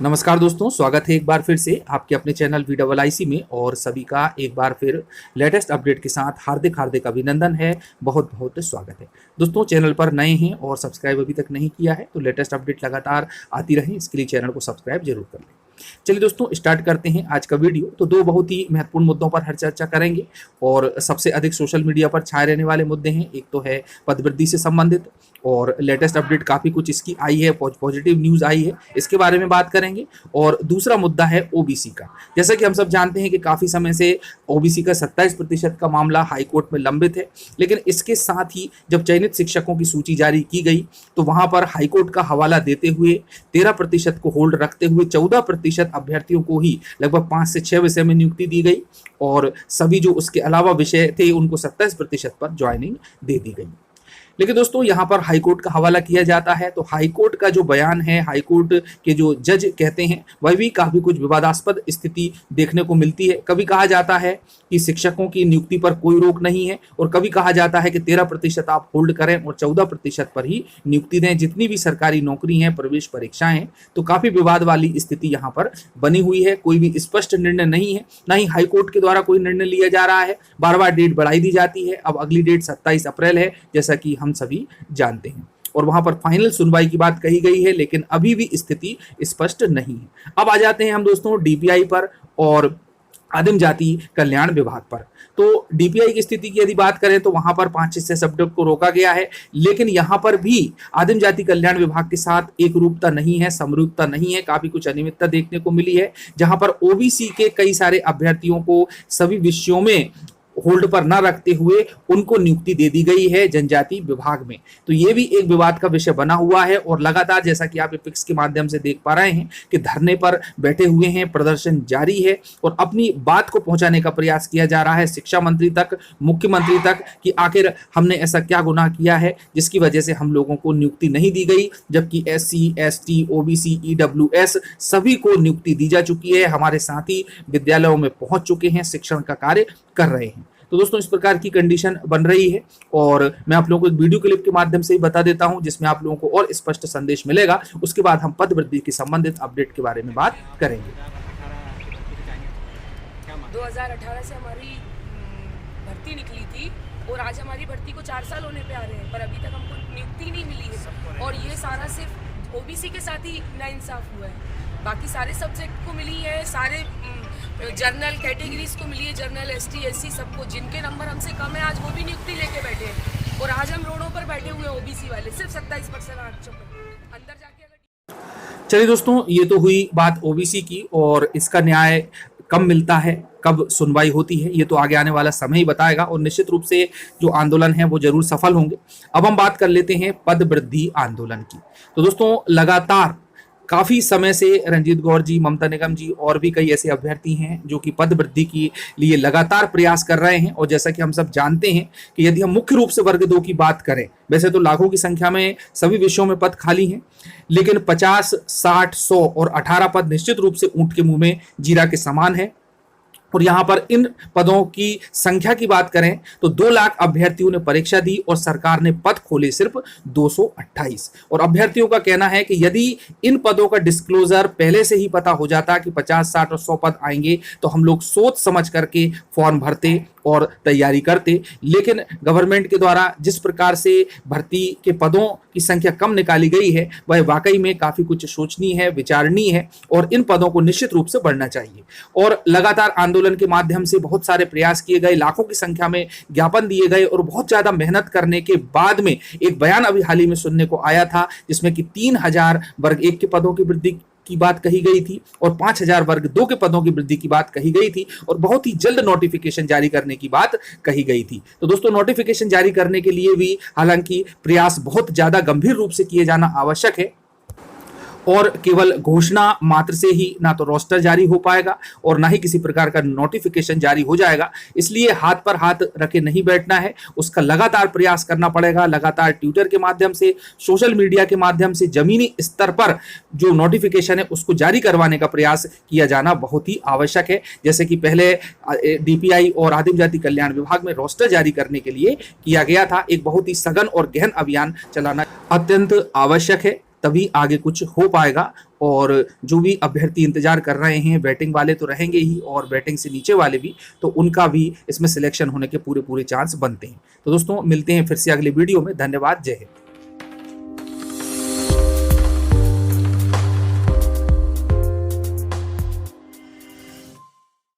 नमस्कार दोस्तों, स्वागत है एक बार फिर से आपके अपने चैनल VIIC में। और सभी का एक बार फिर लेटेस्ट अपडेट के साथ हार्दिक हार्दिक अभिनंदन है। बहुत बहुत स्वागत है दोस्तों। चैनल पर नए हैं और सब्सक्राइब अभी तक नहीं किया है तो लेटेस्ट अपडेट लगातार आती रहे, इसके लिए चैनल को सब्सक्राइब जरूर कर लें। चलिए दोस्तों, स्टार्ट करते हैं आज का वीडियो। तो दो बहुत ही महत्वपूर्ण मुद्दों पर हर चर्चा करेंगे और सबसे अधिक सोशल मीडिया पर छाए रहने वाले मुद्दे हैं। एक तो है पदवृद्धि से संबंधित और लेटेस्ट अपडेट काफ़ी कुछ इसकी आई है, पॉजिटिव न्यूज़ आई है, इसके बारे में बात करेंगे। और दूसरा मुद्दा है ओबीसी का। जैसा कि हम सब जानते हैं कि काफ़ी समय से ओबीसी का 27% का मामला हाईकोर्ट में लंबित है, लेकिन इसके साथ ही जब चयनित शिक्षकों की सूची जारी की गई तो वहाँ पर हाईकोर्ट का हवाला देते हुए 13% को होल्ड रखते हुए 14% अभ्यर्थियों को ही लगभग 5 से 6 विषय में नियुक्ति दी गई और सभी जो उसके अलावा विषय थे उनको 27% पर ज्वाइनिंग दे दी गई। लेकिन दोस्तों, यहाँ पर हाईकोर्ट का हवाला किया जाता है तो हाईकोर्ट का जो बयान है, हाईकोर्ट के जो जज कहते हैं, वह भी काफ़ी कुछ विवादास्पद स्थिति देखने को मिलती है। कभी कहा जाता है कि शिक्षकों की नियुक्ति पर कोई रोक नहीं है और कभी कहा जाता है कि 13% आप होल्ड करें और 14% पर ही नियुक्ति दें जितनी भी सरकारी नौकरी हैं, प्रवेश परीक्षाएं हैं। तो काफ़ी विवाद वाली स्थिति यहाँ पर बनी हुई है। कोई भी स्पष्ट निर्णय नहीं है, ना ही हाईकोर्ट के द्वारा कोई निर्णय लिया जा रहा है। बार बार डेट बढ़ाई दी जाती है। अब अगली डेट 27 अप्रैल है, जैसा कि हम सभी जानते हैं, और वहां पर फाइनल सुनवाई की बात कही गई है, लेकिन अभी भी स्थिति स्पष्ट नहीं है। अब आ जाते हैं हम दोस्तों डीपीआई पर और आदिम जाति कल्याण विभाग पर। तो डीपीआई की स्थिति की यदि बात करें तो वहां पर 5-6 सब्जेक्ट को रोका गया है, लेकिन यहां पर भी आदिम जाति कल्याण विभाग के साथ एक रूपता नहीं है, समरूपता नहीं है। काफी कुछ अनियमितता देखने को मिली है, जहां पर ओबीसी के कई सारे अभ्यर्थियों को सभी विषयों में होल्ड पर न रखते हुए उनको नियुक्ति दे दी गई है जनजाति विभाग में। तो ये भी एक विवाद का विषय बना हुआ है और लगातार, जैसा कि आप पिक्स के माध्यम से देख पा रहे हैं, कि धरने पर बैठे हुए हैं, प्रदर्शन जारी है और अपनी बात को पहुंचाने का प्रयास किया जा रहा है शिक्षा मंत्री तक, मुख्यमंत्री तक, कि आखिर हमने ऐसा क्या गुनाह किया है जिसकी वजह से हम लोगों को नियुक्ति नहीं दी गई, जबकि SC, ST, OBC, EWS सभी को नियुक्ति दी जा चुकी है। हमारे साथी विद्यालयों में पहुंच चुके हैं, शिक्षण का कार्य कर रहे हैं। तो दोस्तों, इस प्रकार की कंडीशन बन रही है और मैं आप लोगों को एक वीडियो क्लिप के माध्यम से ही बता देता हूं जिसमें आप लोगों को और स्पष्ट संदेश मिलेगा। उसके बाद हम पद वृद्धि के संबंधित अपडेट के बारे में बात करेंगे। 2018 से हमारी भर्ती निकली थी और आज हमारी भर्ती को 4 साल होने पे आ रहे हैं, पर अभी तक हमको नियुक्ति नहीं मिली है। और ये सारा सिर्फ ओबीसी के साथ ही नाइंसाफ हुआ है। बाकी सारे सब्जेक्ट को मिली है, सारे जर्नल कैटेगरीज को मिली है, जर्नल ST, SC सबको। जिनके नंबर हमसे कम है आज वो भी नियुक्ति लेके बैठे हैं और आज हम रोडों पर बैठे हुए हैं ओबीसी वाले, सिर्फ 27% आरक्षण पर। अंदर जाके चलिए दोस्तों, ये तो हुई बात ओबीसी की और इसका न्याय कब मिलता है, कब सुनवाई होती है, ये तो आगे आने वाला समय ही बताएगा और निश्चित रूप से जो आंदोलन है वो जरूर सफल होंगे। अब हम बात कर लेते हैं पद वृद्धि आंदोलन की। तो दोस्तों, लगातार काफ़ी समय से रंजीत गौर जी, ममता निगम जी और भी कई ऐसे अभ्यर्थी हैं जो कि पद वृद्धि के लिए लगातार प्रयास कर रहे हैं। और जैसा कि हम सब जानते हैं कि यदि हम मुख्य रूप से वर्ग 2 की बात करें, वैसे तो लाखों की संख्या में सभी विषयों में पद खाली हैं, लेकिन 50, 60, 100 और 18 पद निश्चित रूप से ऊंट के मुंह में जीरा के समान है। और यहाँ पर इन पदों की संख्या की बात करें तो 2 लाख अभ्यर्थियों ने परीक्षा दी और सरकार ने पद खोले सिर्फ 228। और अभ्यर्थियों का कहना है कि यदि इन पदों का डिस्क्लोजर पहले से ही पता हो जाता कि 50, 60 और 100 पद आएंगे तो हम लोग सोच समझ करके फॉर्म भरते और तैयारी करते। लेकिन गवर्नमेंट के द्वारा जिस प्रकार से भर्ती के पदों की संख्या कम निकाली गई है वह वाकई में काफ़ी कुछ सोचनीय है, विचारणीय है और इन पदों को निश्चित रूप से बढ़ना चाहिए। और लगातार आंदोलन के माध्यम से बहुत सारे प्रयास किए गए, लाखों की संख्या में ज्ञापन दिए गए और बहुत ज़्यादा मेहनत करने के बाद में एक बयान अभी हाल ही में सुनने को आया था जिसमें कि 3000 वर्ग 1 के पदों की वृद्धि की बात कही गई थी और 5000 वर्ग 2 के पदों की वृद्धि की बात कही गई थी और बहुत ही जल्द नोटिफिकेशन जारी करने की बात कही गई थी। तो दोस्तों, नोटिफिकेशन जारी करने के लिए भी हालांकि प्रयास बहुत ज्यादा गंभीर रूप से किए जाना आवश्यक है और केवल घोषणा मात्र से ही ना तो रोस्टर जारी हो पाएगा और ना ही किसी प्रकार का नोटिफिकेशन जारी हो जाएगा। इसलिए हाथ पर हाथ रखे नहीं बैठना है, उसका लगातार प्रयास करना पड़ेगा। लगातार ट्विटर के माध्यम से, सोशल मीडिया के माध्यम से जमीनी स्तर पर जो नोटिफिकेशन है उसको जारी करवाने का प्रयास किया जाना बहुत ही आवश्यक है। जैसे कि पहले डीपीआई और आदिम जाति कल्याण विभाग में रोस्टर जारी करने के लिए किया गया था, एक बहुत ही सघन और गहन अभियान चलाना अत्यंत आवश्यक है। तभी आगे कुछ हो पाएगा। और जो भी अभ्यर्थी इंतजार कर रहे हैं, बैटिंग वाले तो रहेंगे ही और बैटिंग से नीचे वाले भी, तो उनका भी इसमें सिलेक्शन होने के पूरे चांस बनते हैं। तो दोस्तों मिलते हैं फिर से अगले वीडियो में। धन्यवाद। जय हिंद।